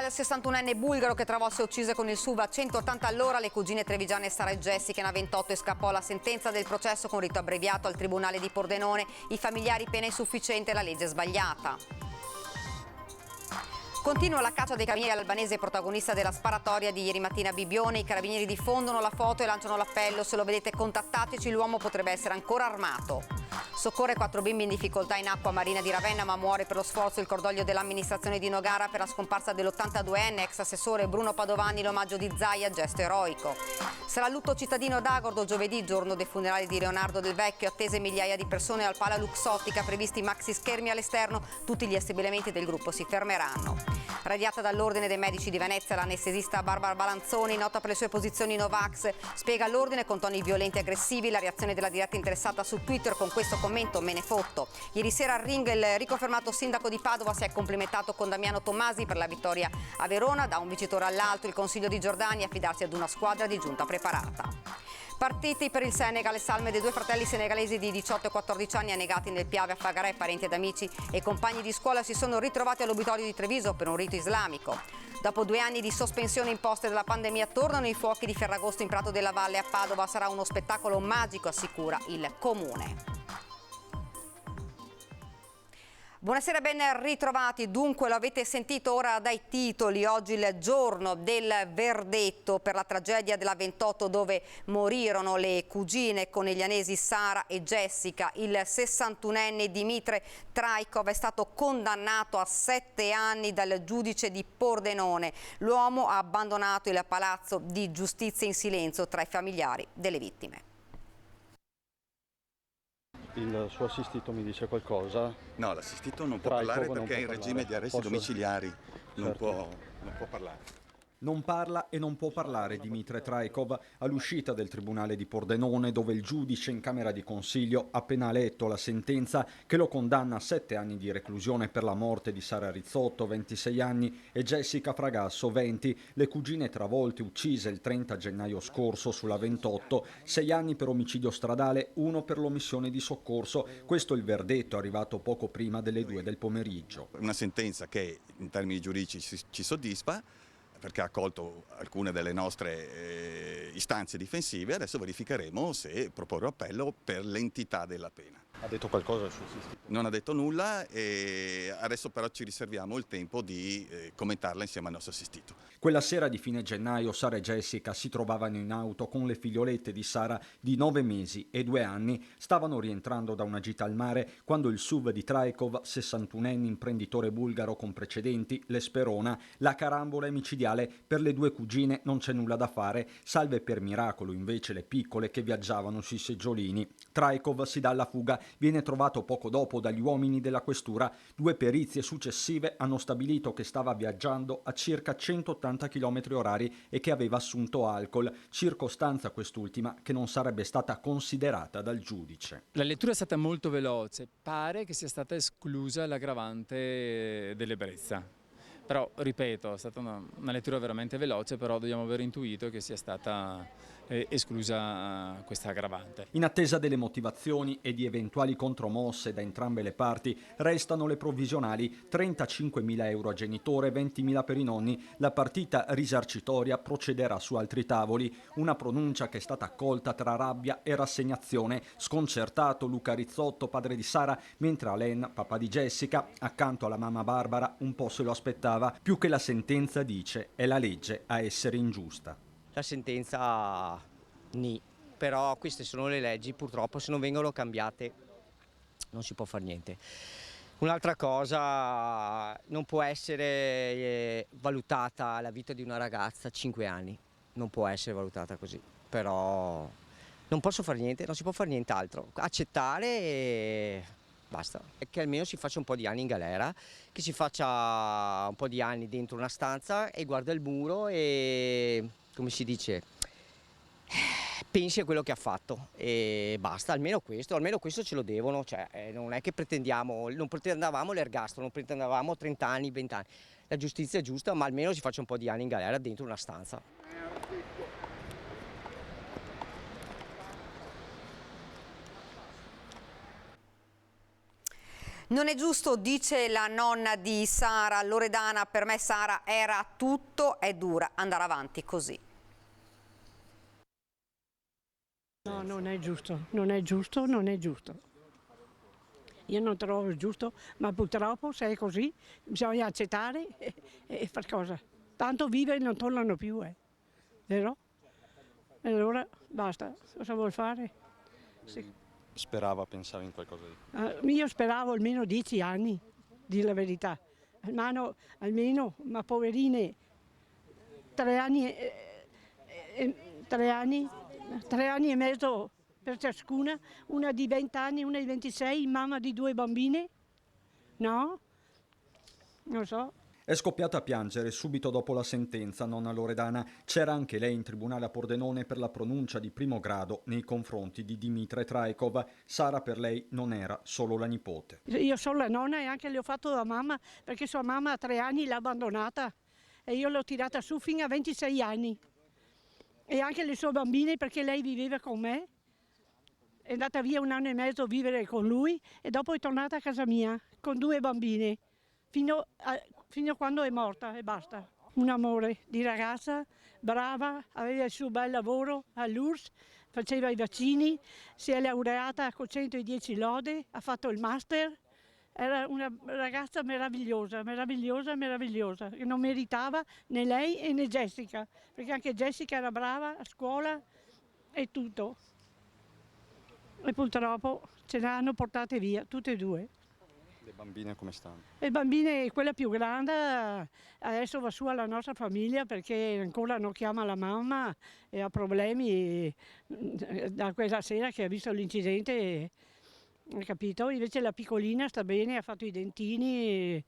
61enne bulgaro che travolse e uccise con il SUV a 180 all'ora le cugine trevigiane Sara e Jessica in A28 e scappò la sentenza del processo con rito abbreviato al Tribunale di Pordenone. I familiari pena insufficiente, la legge sbagliata. Continua la caccia dei carabinieri all'albanese protagonista della sparatoria di ieri mattina a Bibbione. I carabinieri diffondono la foto e lanciano l'appello: se lo vedete contattateci, l'uomo potrebbe essere ancora armato. Soccorre 4 bimbi in difficoltà in acqua marina di Ravenna, ma muore per lo sforzo il cordoglio dell'amministrazione di Nogara per la scomparsa dell'82enne ex assessore Bruno Padovani. L'omaggio di Zaia, gesto eroico. Sarà lutto cittadino ad Agordo giovedì, giorno dei funerali di Leonardo Del Vecchio. Attese migliaia di persone al Pala Luxottica, previsti maxi schermi all'esterno. Tutti gli stabilimenti del gruppo si fermeranno. Radiata dall'Ordine dei Medici di Venezia, l'anestesista Barbara Balanzoni, nota per le sue posizioni Novax, spiega l'ordine con toni violenti e aggressivi. La reazione della diretta interessata su Twitter con questo commento: me ne fotto. Ieri sera al ring il riconfermato sindaco di Padova si è complimentato con Damiano Tommasi per la vittoria a Verona. Da un vincitore all'altro il Consiglio di Giordani, affidarsi ad una squadra di giunta preparata. Partiti per il Senegal, le salme dei due fratelli senegalesi di 18 e 14 anni annegati nel Piave a Fagarè. Parenti ed amici e compagni di scuola si sono ritrovati all'obitorio di Treviso per un rito islamico. Dopo 2 anni di sospensione imposte dalla pandemia, tornano i fuochi di Ferragosto in Prato della Valle a Padova. Sarà uno spettacolo magico, assicura il comune. Buonasera, ben ritrovati. Dunque, lo avete sentito ora dai titoli, oggi il giorno del verdetto per la tragedia della 28 dove morirono le cugine coneglianesi Sara e Jessica. Il 61enne Dimitre Trajkov è stato condannato a 7 anni dal giudice di Pordenone. L'uomo ha abbandonato il palazzo di giustizia in silenzio tra i familiari delle vittime. Il suo assistito mi dice qualcosa? No, l'assistito non può parlare perché è in regime di arresti domiciliari, non può parlare. Non parla e non può parlare Dimitre Trajkov all'uscita del Tribunale di Pordenone, dove il giudice in Camera di Consiglio ha appena letto la sentenza che lo condanna a 7 anni di reclusione per la morte di Sara Rizzotto, 26 anni, e Jessica Fragasso, 20, le cugine travolte uccise il 30 gennaio scorso sulla 28, 6 anni per omicidio stradale, 1 per l'omissione di soccorso. Questo è il verdetto arrivato poco prima delle 2 del pomeriggio. Una sentenza che in termini giuridici ci soddisfa, perché ha accolto alcune delle nostre istanze difensive. Adesso verificheremo se proporre appello per l'entità della pena. Ha detto qualcosa il suo assistito? Non ha detto nulla e adesso però ci riserviamo il tempo di commentarla insieme al nostro assistito. Quella sera di fine gennaio Sara e Jessica si trovavano in auto con le figliolette di Sara di 9 mesi e 2 anni. Stavano rientrando da una gita al mare quando il SUV di Trajkov, 61enne imprenditore bulgaro con precedenti, le sperona. La carambola è micidiale. Per le 2 cugine non c'è nulla da fare, salve per miracolo invece le piccole che viaggiavano sui seggiolini. Trajkov si dà alla fuga, viene trovato poco dopo dagli uomini della questura. 2 perizie successive hanno stabilito che stava viaggiando a circa 180 km/h e che aveva assunto alcol, circostanza quest'ultima che non sarebbe stata considerata dal giudice. La lettura è stata molto veloce, pare che sia stata esclusa l'aggravante dell'ebbrezza. Però, ripeto, è stata una lettura veramente veloce, però dobbiamo aver intuito che sia stata esclusa questa aggravante. In attesa delle motivazioni e di eventuali contromosse da entrambe le parti, restano le provvisionali: 35.000 euro a genitore, 20.000 per i nonni. La partita risarcitoria procederà su altri tavoli. Una pronuncia che è stata accolta tra rabbia e rassegnazione. Sconcertato Luca Rizzotto, padre di Sara, mentre Alain, papà di Jessica, accanto alla mamma Barbara, un po' se lo aspettava. Più che la sentenza, dice, è la legge a essere ingiusta. La sentenza ni, però queste sono le leggi, purtroppo se non vengono cambiate non si può fare niente. Un'altra cosa, non può essere valutata la vita di una ragazza a 5 anni, non può essere valutata così, però non posso fare niente, non si può fare nient'altro, accettare e basta. Che almeno si faccia un po' di anni in galera, che si faccia un po' di anni dentro una stanza e guarda il muro e, come si dice, pensi a quello che ha fatto e basta, almeno questo ce lo devono, cioè non è che non pretendavamo l'ergastolo, non pretendavamo 30 anni, 20 anni. La giustizia è giusta, ma almeno si faccia un po' di anni in galera dentro una stanza. Non è giusto, dice la nonna di Sara, Loredana, per me Sara era tutto, è dura andare avanti così. No, non è giusto, non è giusto, non è giusto. Io non trovo giusto, ma purtroppo se è così bisogna accettare e far cosa. Tanto vive e non tornano più, vero? E allora basta, cosa vuol fare? Sì. Pensava in qualcosa di... Io speravo almeno 10 anni, di la verità. Almeno, ma poverine, 3 anni, 3 anni e mezzo per ciascuna, una di 20 anni, una di 26, mamma di 2 bambine. No? Non so. È scoppiata a piangere subito dopo la sentenza, nonna Loredana. C'era anche lei in tribunale a Pordenone per la pronuncia di primo grado nei confronti di Dimitre Trajkov. Sara per lei non era solo la nipote. Io sono la nonna e anche le ho fatto da mamma, perché sua mamma a 3 anni l'ha abbandonata e io l'ho tirata su fino a 26 anni. E anche le sue bambine, perché lei viveva con me. È andata via 1 anno e mezzo a vivere con lui e dopo è tornata a casa mia con 2 bambine. Fino a quando è morta e basta. Un amore di ragazza, brava, aveva il suo bel lavoro all'URSS, faceva i vaccini, si è laureata con 110 lode, ha fatto il master. Era una ragazza meravigliosa, meravigliosa, meravigliosa, che non meritava né lei né Jessica, perché anche Jessica era brava a scuola e tutto. E purtroppo ce le hanno portate via, tutte e 2. Le bambine come stanno? Le bambine, quella più grande, adesso va su alla nostra famiglia perché ancora non chiama la mamma e ha problemi da quella sera che ha visto l'incidente, hai capito? Invece la piccolina sta bene, ha fatto i dentini,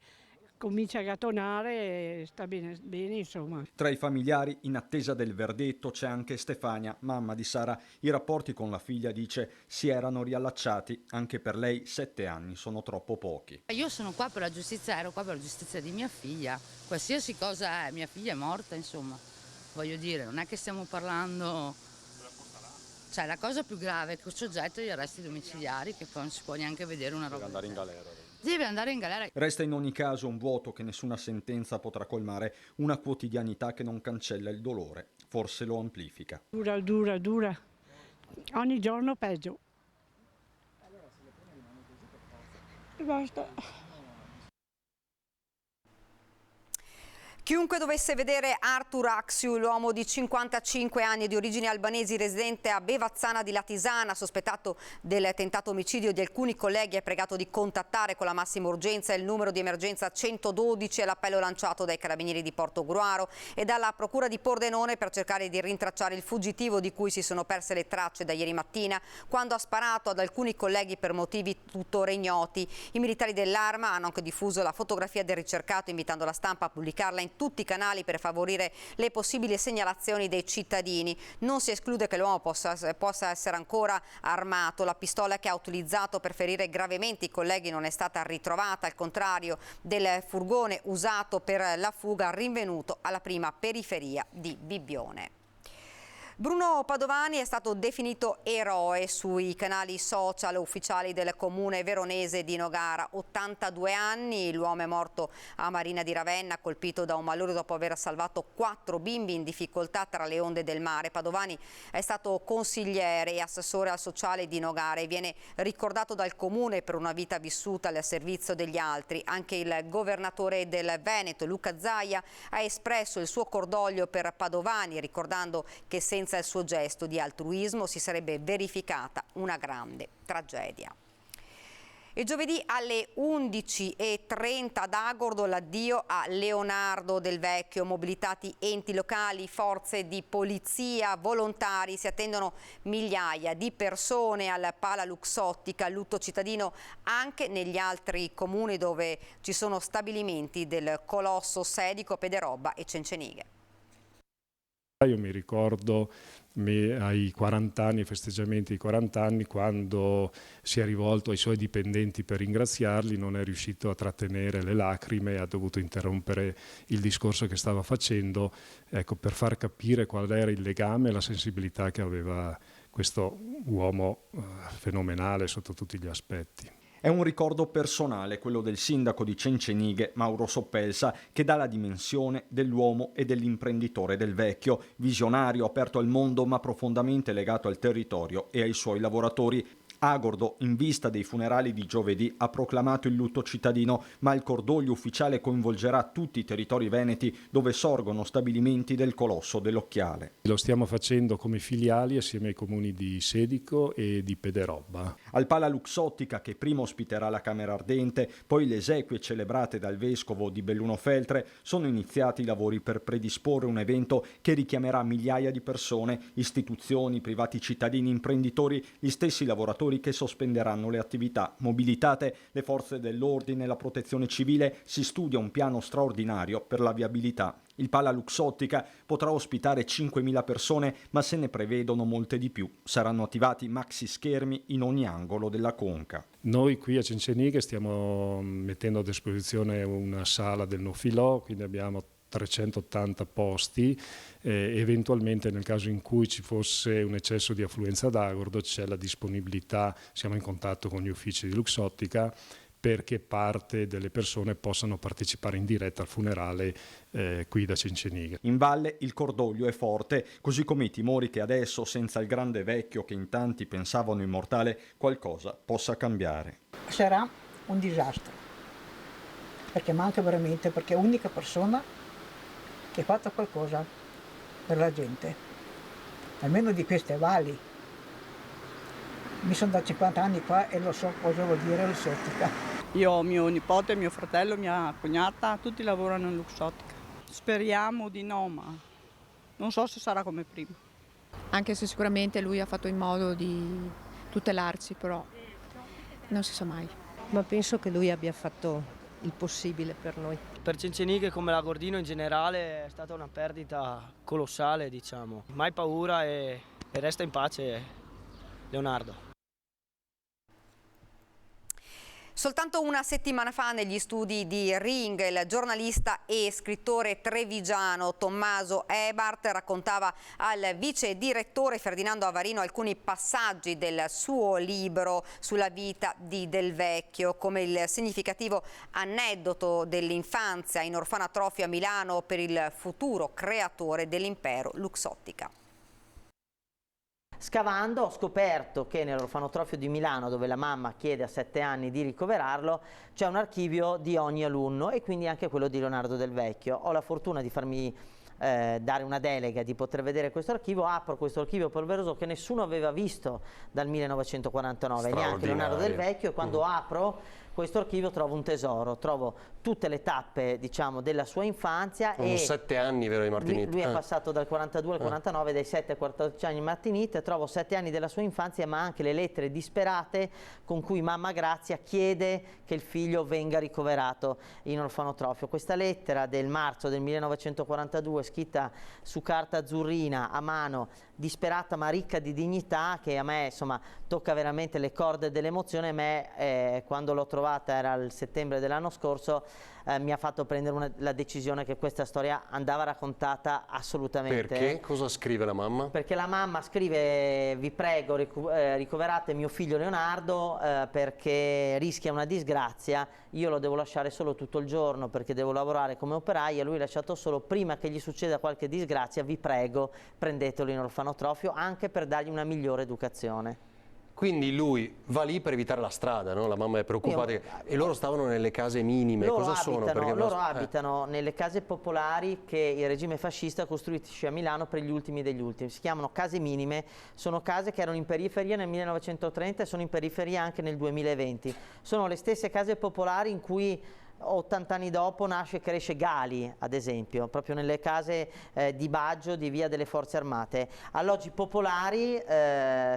comincia a gattonare, sta bene, bene insomma. Tra i familiari in attesa del verdetto c'è anche Stefania, mamma di Sara. I rapporti con la figlia, dice, si erano riallacciati. Anche per lei 7 anni sono troppo pochi. Io sono qua per la giustizia, ero qua per la giustizia di mia figlia. Qualsiasi cosa è, mia figlia è morta, insomma. Voglio dire, non è che stiamo parlando... Cioè, la cosa più grave è che soggetto agli arresti domiciliari, che poi non si può neanche vedere una roba. Deve andare in galera. Deve andare in galera. Resta in ogni caso un vuoto che nessuna sentenza potrà colmare, una quotidianità che non cancella il dolore, forse lo amplifica. Dura, dura, dura. Ogni giorno peggio. E basta. Chiunque dovesse vedere Arthur Axiu, l'uomo di 55 anni di origini albanesi residente a Bevazzana di Latisana, sospettato del tentato omicidio di alcuni colleghi, è pregato di contattare con la massima urgenza il numero di emergenza 112 e l'appello lanciato dai carabinieri di Portogruaro e dalla procura di Pordenone per cercare di rintracciare il fuggitivo di cui si sono perse le tracce da ieri mattina quando ha sparato ad alcuni colleghi per motivi tuttora ignoti. I militari dell'Arma hanno anche diffuso la fotografia del ricercato invitando la stampa a pubblicarla in tutti i canali per favorire le possibili segnalazioni dei cittadini. Non si esclude che l'uomo possa essere ancora armato. La pistola che ha utilizzato per ferire gravemente i colleghi non è stata ritrovata, al contrario del furgone usato per la fuga rinvenuto alla prima periferia di Bibbione. Bruno Padovani è stato definito eroe sui canali social ufficiali del comune veronese di Nogara. 82 anni, l'uomo è morto a Marina di Ravenna, colpito da un malore dopo aver salvato 4 bimbi in difficoltà tra le onde del mare. Padovani è stato consigliere e assessore al sociale di Nogara e viene ricordato dal comune per una vita vissuta al servizio degli altri. Anche il governatore del Veneto, Luca Zaia, ha espresso il suo cordoglio per Padovani, ricordando che senza il suo gesto di altruismo si sarebbe verificata una grande tragedia. E giovedì alle 11:30 ad Agordo l'addio a Leonardo Del Vecchio. Mobilitati enti locali, forze di polizia, volontari, si attendono migliaia di persone al Pala Luxottica, lutto cittadino anche negli altri comuni dove ci sono stabilimenti del Colosso, Sedico, Pederobba e Cencenighe. Io mi ricordo ai 40 anni, ai festeggiamenti di 40 anni, quando si è rivolto ai suoi dipendenti per ringraziarli, non è riuscito a trattenere le lacrime e ha dovuto interrompere il discorso che stava facendo, ecco, per far capire qual era il legame e la sensibilità che aveva questo uomo fenomenale sotto tutti gli aspetti. È un ricordo personale, quello del sindaco di Cencenighe, Mauro Soppelsa, che dà la dimensione dell'uomo e dell'imprenditore Del Vecchio, visionario, aperto al mondo ma profondamente legato al territorio e ai suoi lavoratori. Agordo, in vista dei funerali di giovedì, ha proclamato il lutto cittadino, ma il cordoglio ufficiale coinvolgerà tutti i territori veneti dove sorgono stabilimenti del Colosso dell'Occhiale. Lo stiamo facendo come filiali assieme ai comuni di Sedico e di Pederobba. Al Pala Luxottica, che prima ospiterà la Camera Ardente, poi le esequie celebrate dal vescovo di Belluno Feltre, sono iniziati i lavori per predisporre un evento che richiamerà migliaia di persone, istituzioni, privati cittadini, imprenditori, gli stessi lavoratori che sospenderanno le attività. Mobilitate le forze dell'ordine e la protezione civile, si studia un piano straordinario per la viabilità. Il Pala Luxottica potrà ospitare 5.000 persone, ma se ne prevedono molte di più. Saranno attivati maxi schermi in ogni angolo della conca. Noi qui a Cencenighe stiamo mettendo a disposizione una sala del No Filò, quindi abbiamo 380 posti, eventualmente nel caso in cui ci fosse un eccesso di affluenza ad Agordo c'è la disponibilità, siamo in contatto con gli uffici di Luxottica perché parte delle persone possano partecipare in diretta al funerale qui da Cencenighe. In valle il cordoglio è forte, così come i timori che adesso, senza il grande vecchio che in tanti pensavano immortale, qualcosa possa cambiare. Sarà un disastro, perché manca veramente, perché è l'unica persona che ha fatto qualcosa per la gente, almeno di queste valli. Mi sono da 50 anni qua e lo so cosa vuol dire Luxottica. Io ho mio nipote, mio fratello, mia cognata, tutti lavorano in Luxottica. Speriamo di no, ma non so se sarà come prima. Anche se sicuramente lui ha fatto in modo di tutelarci, però non si sa mai. Ma penso che lui abbia fatto il possibile per noi. Per Cencenighe come l'Agordino in generale è stata una perdita colossale, diciamo. Mai paura e resta in pace Leonardo. Soltanto una settimana fa negli studi di Ring il giornalista e scrittore trevigiano Tommaso Ebart raccontava al vice direttore Ferdinando Avarino alcuni passaggi del suo libro sulla vita di Del Vecchio, come il significativo aneddoto dell'infanzia in orfanatrofio a Milano per il futuro creatore dell'impero Luxottica. Scavando ho scoperto che nell'orfanotrofio di Milano, dove la mamma chiede a 7 anni di ricoverarlo, c'è un archivio di ogni alunno e quindi anche quello di Leonardo Del Vecchio. Ho la fortuna di farmi dare una delega di poter vedere questo archivio, apro questo archivio polveroso che nessuno aveva visto dal 1949, neanche Leonardo Del Vecchio, e quando apro questo archivio trovo un tesoro, trovo tutte le tappe, diciamo, della sua infanzia. Sono 7 anni, vero, di Martinit? Lui è passato dal 42 al 49, dai 7 ai 14 anni Martinit, trovo 7 anni della sua infanzia, ma anche le lettere disperate con cui mamma Grazia chiede che il figlio venga ricoverato in orfanotrofio. Questa lettera del marzo del 1942, scritta su carta azzurrina a mano, disperata ma ricca di dignità, che a me insomma tocca veramente le corde dell'emozione. A me quando l'ho trovata, era il settembre dell'anno scorso, mi ha fatto prendere la decisione che questa storia andava raccontata assolutamente. Perché? Cosa scrive la mamma? Perché la mamma scrive: vi prego ricoverate mio figlio Leonardo perché rischia una disgrazia, io lo devo lasciare solo tutto il giorno perché devo lavorare come operaia, lui è lasciato solo, prima che gli succeda qualche disgrazia vi prego prendetelo in orfanotrofio anche per dargli una migliore educazione. Quindi lui va lì per evitare la strada, no? La mamma è preoccupata. E loro stavano nelle case minime. Cosa sono? Perché loro abitano nelle case popolari che il regime fascista costruisce a Milano per gli ultimi degli ultimi. Si chiamano case minime, sono case che erano in periferia nel 1930 e sono in periferia anche nel 2020. Sono le stesse case popolari in cui 80 anni dopo nasce e cresce Gali, ad esempio, proprio nelle case di Baggio, di Via delle Forze Armate. Alloggi popolari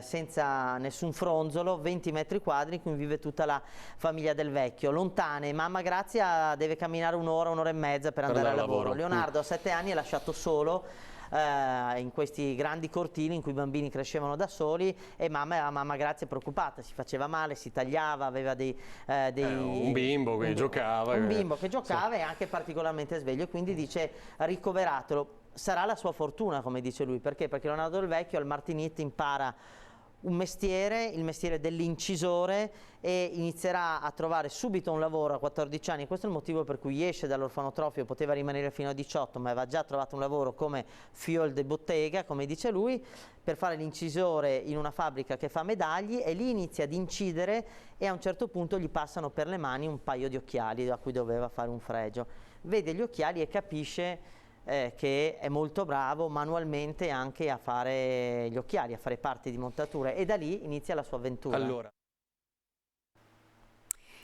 senza nessun fronzolo, 20 metri quadri in cui vive tutta la famiglia Del Vecchio. Lontane, mamma Grazia deve camminare un'ora, un'ora e mezza per andare al lavoro. Leonardo a 7 anni è lasciato solo in questi grandi cortili in cui i bambini crescevano da soli e mamma Grazia preoccupata, si faceva male, si tagliava, aveva un bimbo che giocava. Un bimbo che giocava, sì. E anche particolarmente sveglio, quindi dice ricoveratelo. Sarà la sua fortuna, come dice lui, perché? Perché Leonardo Del Vecchio al Martinit impara un mestiere, il mestiere dell'incisore, e inizierà a trovare subito un lavoro a 14 anni. Questo è il motivo per cui esce dall'orfanotrofio, poteva rimanere fino a 18, ma aveva già trovato un lavoro come fiol de bottega, come dice lui, per fare l'incisore in una fabbrica che fa medagli, e lì inizia ad incidere e a un certo punto gli passano per le mani un paio di occhiali a cui doveva fare un fregio. Vede gli occhiali e capisce che è molto bravo manualmente anche a fare gli occhiali, a fare parti di montature, e da lì inizia la sua avventura. Allora.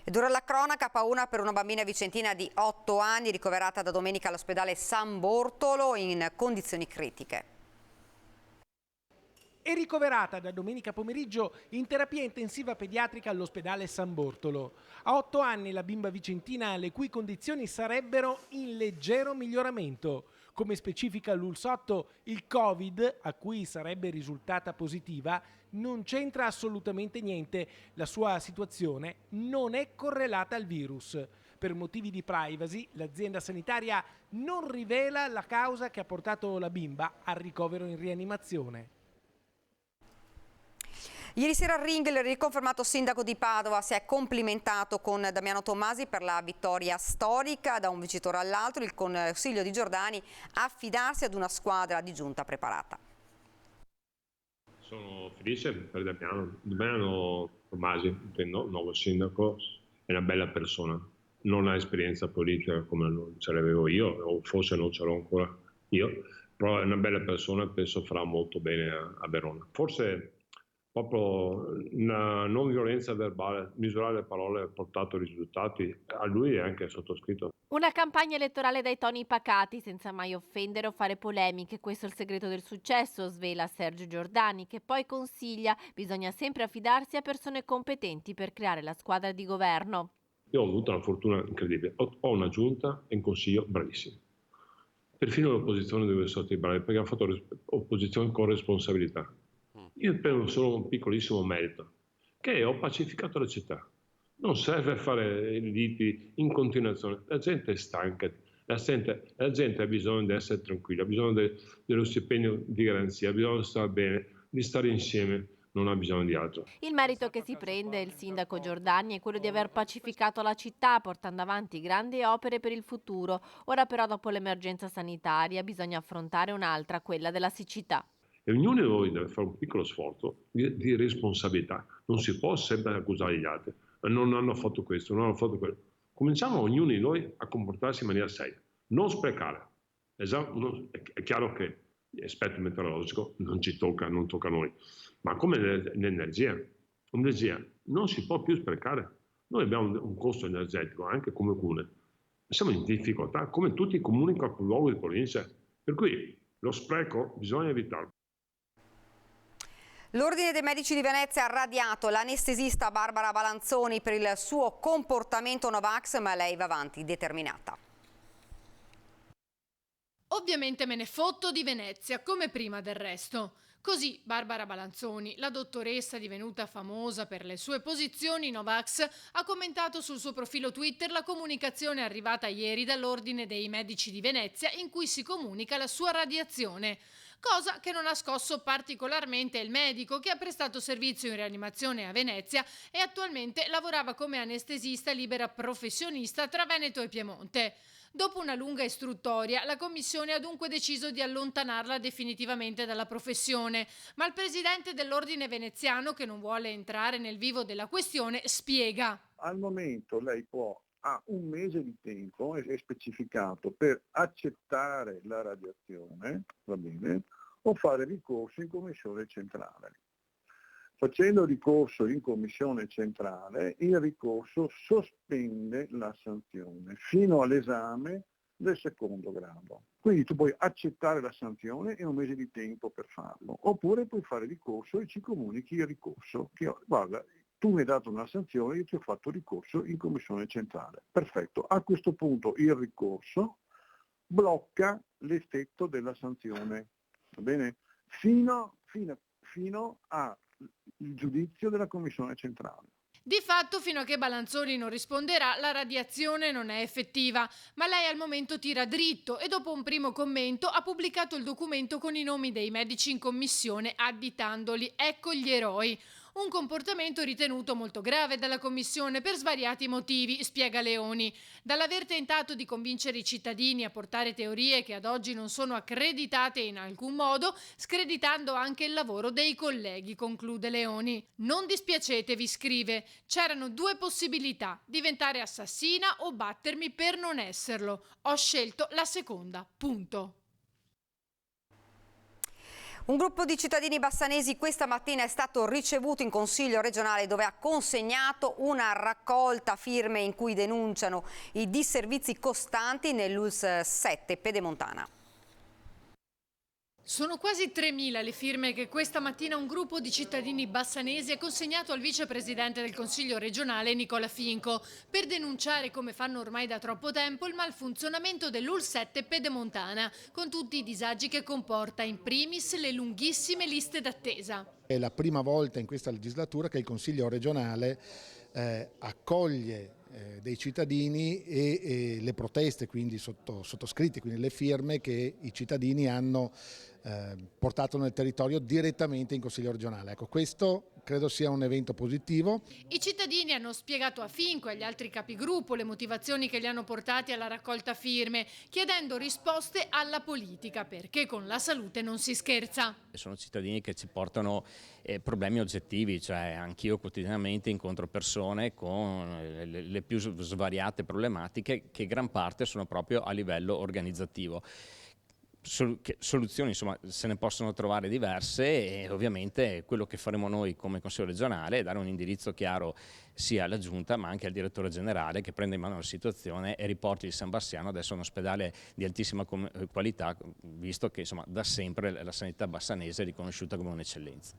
Ed ora la cronaca, paura per una bambina vicentina di 8 anni ricoverata da domenica all'ospedale San Bortolo in condizioni critiche. È ricoverata da domenica pomeriggio in terapia intensiva pediatrica all'ospedale San Bortolo. A 8 anni la bimba vicentina, le cui condizioni sarebbero in leggero miglioramento. Come specifica l'Ulsotto, il Covid, a cui sarebbe risultata positiva, non c'entra assolutamente niente. La sua situazione non è correlata al virus. Per motivi di privacy, l'azienda sanitaria non rivela la causa che ha portato la bimba al ricovero in rianimazione. Ieri sera a Ring il riconfermato sindaco di Padova si è complimentato con Damiano Tommasi per la vittoria storica. Da un vincitore all'altro, il consiglio di Giordani affidarsi ad una squadra di giunta preparata. Sono felice per Damiano Tommasi, intendo, nuovo sindaco, è una bella persona, non ha esperienza politica come ce l'avevo io, o forse non ce l'ho ancora io, però è una bella persona e penso farà molto bene a Verona. Forse proprio una non violenza verbale, misurare le parole ha portato risultati a lui e anche al sottoscritto. Una campagna elettorale dai toni pacati, senza mai offendere o fare polemiche. Questo è il segreto del successo, svela Sergio Giordani, che poi consiglia: bisogna sempre affidarsi a persone competenti per creare la squadra di governo. Io ho avuto una fortuna incredibile, ho una giunta e un consiglio bravissimi. Perfino l'opposizione deve essere stati bravi, perché hanno fatto opposizione con responsabilità. Io prendo solo un piccolissimo merito, che ho pacificato la città. Non serve fare liti in continuazione, la gente è stanca, la gente ha bisogno di essere tranquilla, ha bisogno dello stipendio di garanzia, ha bisogno di stare bene, di stare insieme, non ha bisogno di altro. Il merito che si prende il sindaco Giordani è quello di aver pacificato la città, portando avanti grandi opere per il futuro. Ora però, dopo l'emergenza sanitaria, bisogna affrontare un'altra, quella della siccità. E ognuno di noi deve fare un piccolo sforzo di responsabilità. Non si può sempre accusare gli altri. Non hanno fatto questo, non hanno fatto quello. Cominciamo ognuno di noi a comportarsi in maniera seria. Non sprecare. È chiaro che l'aspetto meteorologico non ci tocca, non tocca a noi. Ma come l'energia. L'energia non si può più sprecare. Noi abbiamo un costo energetico anche come comune. Siamo in difficoltà, come tutti i comuni capoluogo di provincia. Per cui lo spreco bisogna evitarlo. L'Ordine dei Medici di Venezia ha radiato l'anestesista Barbara Balanzoni per il suo comportamento Novax, ma lei va avanti determinata. Ovviamente me ne fotto di Venezia, come prima del resto. Così Barbara Balanzoni, la dottoressa divenuta famosa per le sue posizioni Novax, ha commentato sul suo profilo Twitter la comunicazione arrivata ieri dall'Ordine dei Medici di Venezia in cui si comunica la sua radiazione. Cosa che non ha scosso particolarmente il medico, che ha prestato servizio in rianimazione a Venezia e attualmente lavorava come anestesista libera professionista tra Veneto e Piemonte. Dopo una lunga istruttoria, la commissione ha dunque deciso di allontanarla definitivamente dalla professione, ma il presidente dell'ordine veneziano, che non vuole entrare nel vivo della questione, spiega. Al momento lei ha un mese di tempo, è specificato, per accettare la radiazione, va bene, o fare ricorso in commissione centrale. Facendo ricorso in commissione centrale, il ricorso sospende la sanzione fino all'esame del secondo grado. Quindi tu puoi accettare la sanzione e un mese di tempo per farlo, oppure puoi fare ricorso e ci comunichi il ricorso. Guarda, tu mi hai dato una sanzione, io ti ho fatto ricorso in commissione centrale. Perfetto, a questo punto il ricorso blocca l'effetto della sanzione, va bene? Fino al giudizio della commissione centrale. Di fatto, fino a che Balanzoni non risponderà, la radiazione non è effettiva, ma lei al momento tira dritto e dopo un primo commento ha pubblicato il documento con i nomi dei medici in commissione additandoli. Ecco gli eroi. Un comportamento ritenuto molto grave dalla Commissione per svariati motivi, spiega Leoni. Dall'aver tentato di convincere i cittadini a portare teorie che ad oggi non sono accreditate in alcun modo, screditando anche il lavoro dei colleghi, conclude Leoni. Non dispiacetevi, scrive, c'erano due possibilità, diventare assassina o battermi per non esserlo. Ho scelto la seconda, punto. Un gruppo di cittadini bassanesi questa mattina è stato ricevuto in Consiglio regionale dove ha consegnato una raccolta firme in cui denunciano i disservizi costanti nell'ULSS 7 Pedemontana. Sono quasi 3.000 le firme che questa mattina un gruppo di cittadini bassanesi ha consegnato al vicepresidente del Consiglio regionale Nicola Finco per denunciare, come fanno ormai da troppo tempo, il malfunzionamento dell'ULSS 7 Pedemontana, con tutti i disagi che comporta, in primis le lunghissime liste d'attesa. È la prima volta in questa legislatura che il Consiglio regionale accoglie dei cittadini e le proteste, quindi sottoscritte, quindi le firme che i cittadini hanno portato nel territorio direttamente in Consiglio regionale. Ecco, questo credo sia un evento positivo. I cittadini hanno spiegato a Finco e agli altri capigruppo le motivazioni che li hanno portati alla raccolta firme, chiedendo risposte alla politica, perché con la salute non si scherza. Sono cittadini che ci portano problemi oggettivi, cioè anch'io quotidianamente incontro persone con le più svariate problematiche che gran parte sono proprio a livello organizzativo. Soluzioni insomma se ne possono trovare diverse e ovviamente quello che faremo noi come Consiglio regionale è dare un indirizzo chiaro sia alla Giunta ma anche al direttore generale che prenda in mano la situazione e riporti il San Bassiano adesso a un ospedale di altissima qualità, visto che insomma da sempre la sanità bassanese è riconosciuta come un'eccellenza.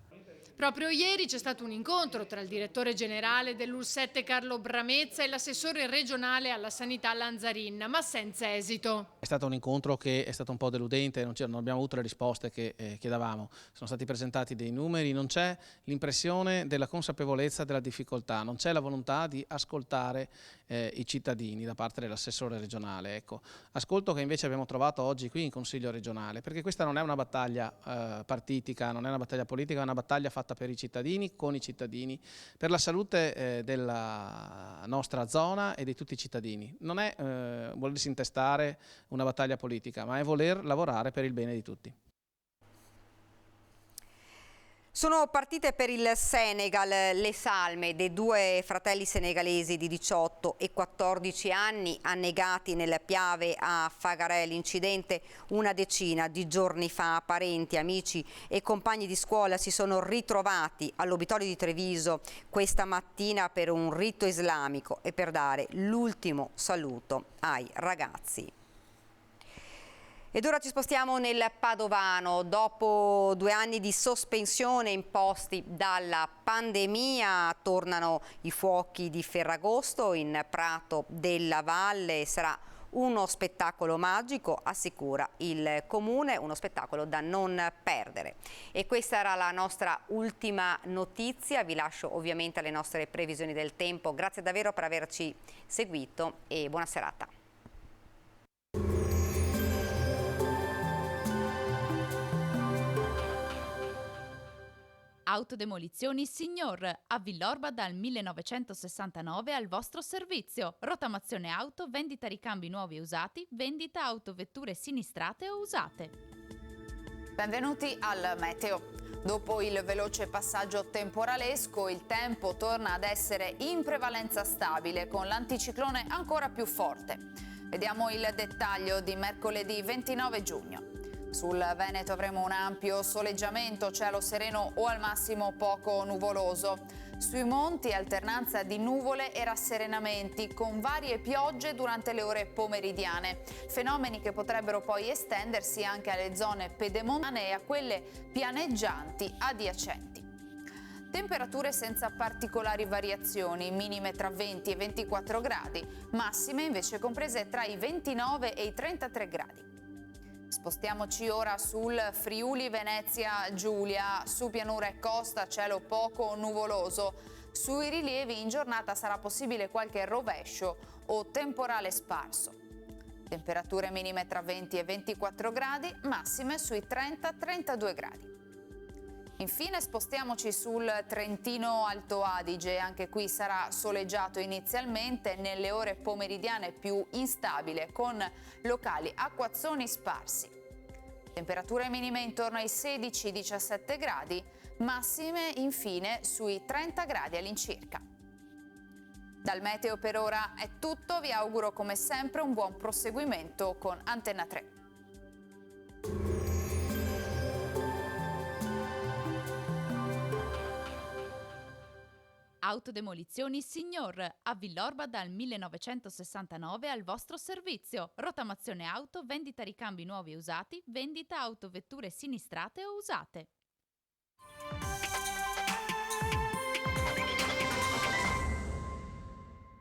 Proprio ieri c'è stato un incontro tra il direttore generale dell'ULSS 7 Carlo Bramezza e l'assessore regionale alla sanità Lanzarin, ma senza esito. È stato un incontro che è stato un po' deludente, non abbiamo avuto le risposte che chiedevamo. Sono stati presentati dei numeri, non c'è l'impressione della consapevolezza della difficoltà, non c'è la volontà di ascoltare i cittadini da parte dell'assessore regionale. Ecco, ascolto che invece abbiamo trovato oggi qui in Consiglio regionale, perché questa non è una battaglia partitica, non è una battaglia politica, è una battaglia fatta per i cittadini, con i cittadini, per la salute della nostra zona e di tutti i cittadini. Non è volersi intestare una battaglia politica, ma è voler lavorare per il bene di tutti. Sono partite per il Senegal le salme dei due fratelli senegalesi di 18 e 14 anni annegati nel Piave a Fagarè. L'incidente una decina di giorni fa. Parenti, amici e compagni di scuola si sono ritrovati all'Obitorio di Treviso questa mattina per un rito islamico e per dare l'ultimo saluto ai ragazzi. Ed ora ci spostiamo nel Padovano. Dopo 2 anni di sospensione imposti dalla pandemia, tornano i fuochi di Ferragosto in Prato della Valle. Sarà uno spettacolo magico, assicura il Comune, uno spettacolo da non perdere. E questa era la nostra ultima notizia. Vi lascio ovviamente alle nostre previsioni del tempo. Grazie davvero per averci seguito e buona serata. Autodemolizioni Signor, a Villorba dal 1969 al vostro servizio. Rottamazione auto, vendita ricambi nuovi e usati, vendita autovetture sinistrate o usate. Benvenuti al meteo. Dopo il veloce passaggio temporalesco, il tempo torna ad essere in prevalenza stabile, con l'anticiclone ancora più forte. Vediamo il dettaglio di mercoledì 29 giugno. Sul Veneto avremo un ampio soleggiamento, cielo sereno o al massimo poco nuvoloso. Sui monti alternanza di nuvole e rasserenamenti con varie piogge durante le ore pomeridiane. Fenomeni che potrebbero poi estendersi anche alle zone pedemontane e a quelle pianeggianti adiacenti. Temperature senza particolari variazioni, minime tra 20 e 24 gradi, massime invece comprese tra i 29 e i 33 gradi. Spostiamoci ora sul Friuli Venezia Giulia, su pianura e costa cielo poco nuvoloso. Sui rilievi in giornata sarà possibile qualche rovescio o temporale sparso. Temperature minime tra 20 e 24 gradi, massime sui 30-32 gradi. Infine spostiamoci sul Trentino Alto Adige, anche qui sarà soleggiato inizialmente, nelle ore pomeridiane più instabile con locali acquazzoni sparsi. Temperature minime intorno ai 16-17 gradi, massime infine sui 30 gradi all'incirca. Dal meteo per ora è tutto, vi auguro come sempre un buon proseguimento con Antenna 3. Autodemolizioni Signor, a Villorba dal 1969 al vostro servizio. Rottamazione auto, vendita ricambi nuovi e usati, vendita autovetture sinistrate o usate.